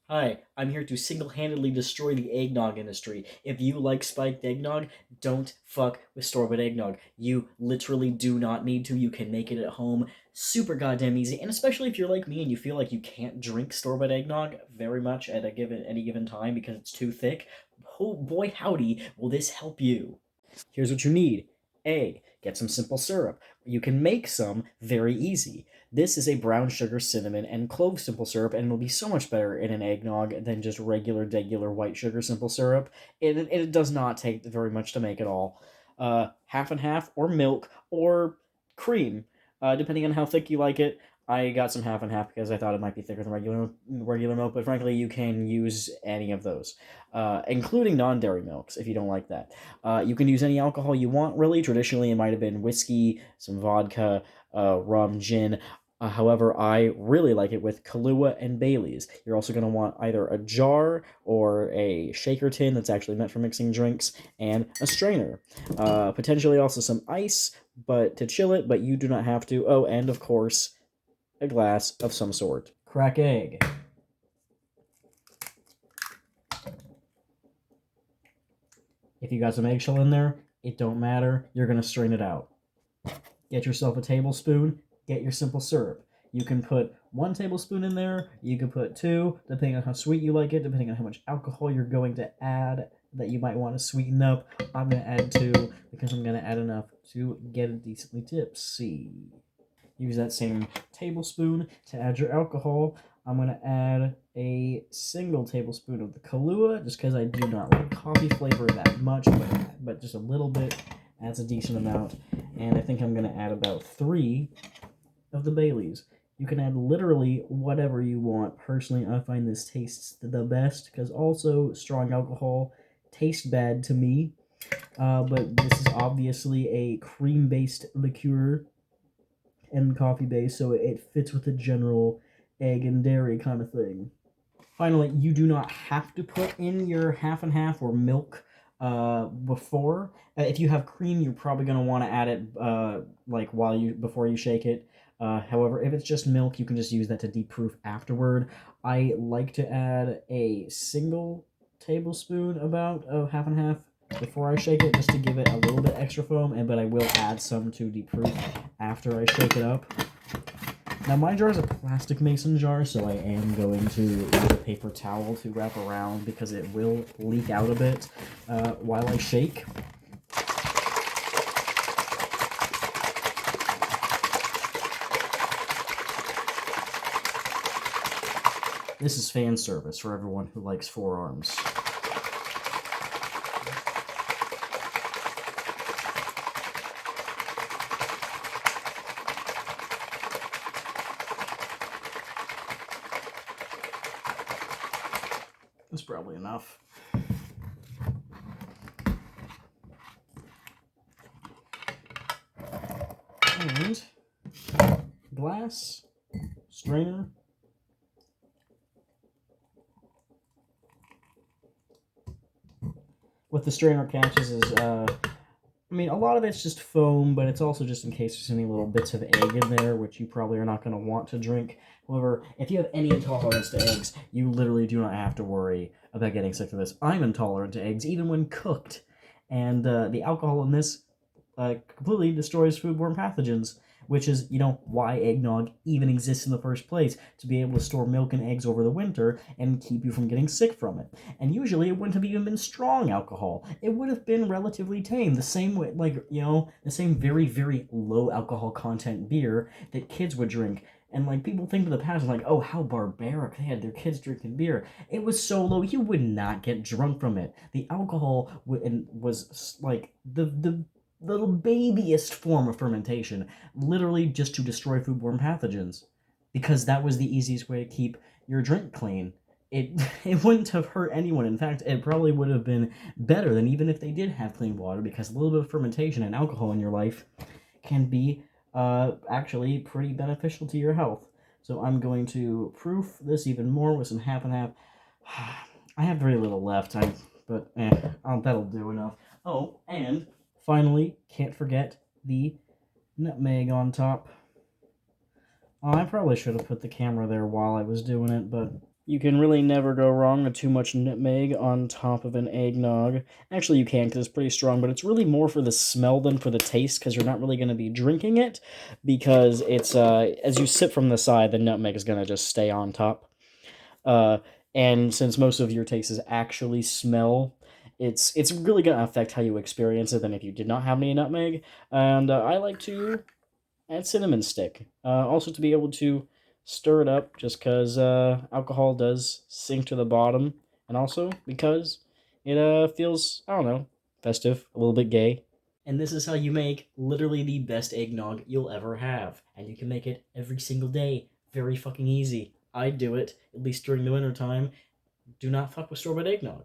Hi, I'm here to single-handedly destroy the eggnog industry. If you like spiked eggnog, don't fuck with store-bought eggnog. You literally do not need to. You can make it at home. Super goddamn easy. And especially if you're like me and you feel like you can't drink store-bought eggnog very much at any given time because it's too thick, oh boy howdy, will this help you. Here's what you need. A. Get some simple syrup. You can make some very easy. This is a brown sugar, cinnamon, and clove simple syrup, and it'll be so much better in an eggnog than just regular white sugar simple syrup. It does not take very much to make at all. Half and half, or milk, or cream, depending on how thick you like it. I got some half and half because I thought it might be thicker than regular milk, but frankly, you can use any of those, including non-dairy milks if you don't like that. You can use any alcohol you want, really. Traditionally, it might have been whiskey, some vodka, rum, gin. However, I really like it with Kahlua and Bailey's. You're also going to want either a jar or a shaker tin that's actually meant for mixing drinks, and a strainer. Potentially also some ice, but to chill it, but you do not have to. Oh, and of course, a glass of some sort. Crack egg. If you got some eggshell in there, it don't matter. You're going to strain it out. Get yourself a tablespoon. Get your simple syrup. You can put 1 tablespoon in there. You can put 2, depending on how sweet you like it, depending on how much alcohol you're going to add that you might want to sweeten up. I'm going to add 2 because I'm going to add enough to get it decently tipsy. Use that same tablespoon to add your alcohol. I'm going to add a single tablespoon of the Kahlua, just because I do not like coffee flavor that much, but just a little bit adds a decent amount. And I think I'm going to add about 3 of the Baileys. You can add literally whatever you want. Personally, I find this tastes the best, because also strong alcohol tastes bad to me. But this is obviously a cream-based liqueur and coffee base, so it fits with the general egg and dairy kind of thing. Finally, you do not have to put in your half and half or milk before. If you have cream, you're probably going to want to add it like before you shake it. However, if it's just milk, you can just use that to deep-proof afterward. I like to add a single tablespoon about of half and half before I shake it, just to give it a little bit extra foam, but I will add some to deep-proof after I shake it up. Now, my jar is a plastic mason jar, so I am going to use a paper towel to wrap around because it will leak out a bit while I shake. This is fan service for everyone who likes forearms. That's probably enough. And glass, strainer. What the strainer catches is, I mean, a lot of it's just foam, but it's also just in case there's any little bits of egg in there, which you probably are not going to want to drink. However, if you have any intolerance to eggs, you literally do not have to worry about getting sick of this. I'm intolerant to eggs, even when cooked. And the alcohol in this completely destroys foodborne pathogens, which is, why eggnog even exists in the first place, to be able to store milk and eggs over the winter and keep you from getting sick from it. And usually it wouldn't have even been strong alcohol. It would have been relatively tame, the same way, the same very, very low alcohol content beer that kids would drink. And people think of the past, like, oh, how barbaric, they had their kids drinking beer. It was so low, you would not get drunk from it. The alcohol was like the little babyest form of fermentation, literally just to destroy foodborne pathogens, because that was the easiest way to keep your drink clean. It it wouldn't have hurt anyone. In fact, it probably would have been better than even if they did have clean water, because a little bit of fermentation and alcohol in your life can be actually pretty beneficial to your health. So I'm going to proof this even more with some half and half. I have very little left, but that'll do enough. Oh, and finally, can't forget the nutmeg on top. Oh, I probably should have put the camera there while I was doing it, but You can really never go wrong with too much nutmeg on top of an eggnog. Actually, you can because it's pretty strong, but it's really more for the smell than for the taste because you're not really going to be drinking it because it's, as you sip from the side, the nutmeg is going to just stay on top. Uh, and since most of your tastes actually smell, it's really going to affect how you experience it than if you did not have any nutmeg. And I like to add cinnamon stick. Also to be able to stir it up just because alcohol does sink to the bottom. And also because it feels, I don't know, festive, a little bit gay. And this is how you make literally the best eggnog you'll ever have. And you can make it every single day. Very fucking easy. I do it, at least during the winter time. Do not fuck with store-bought eggnog.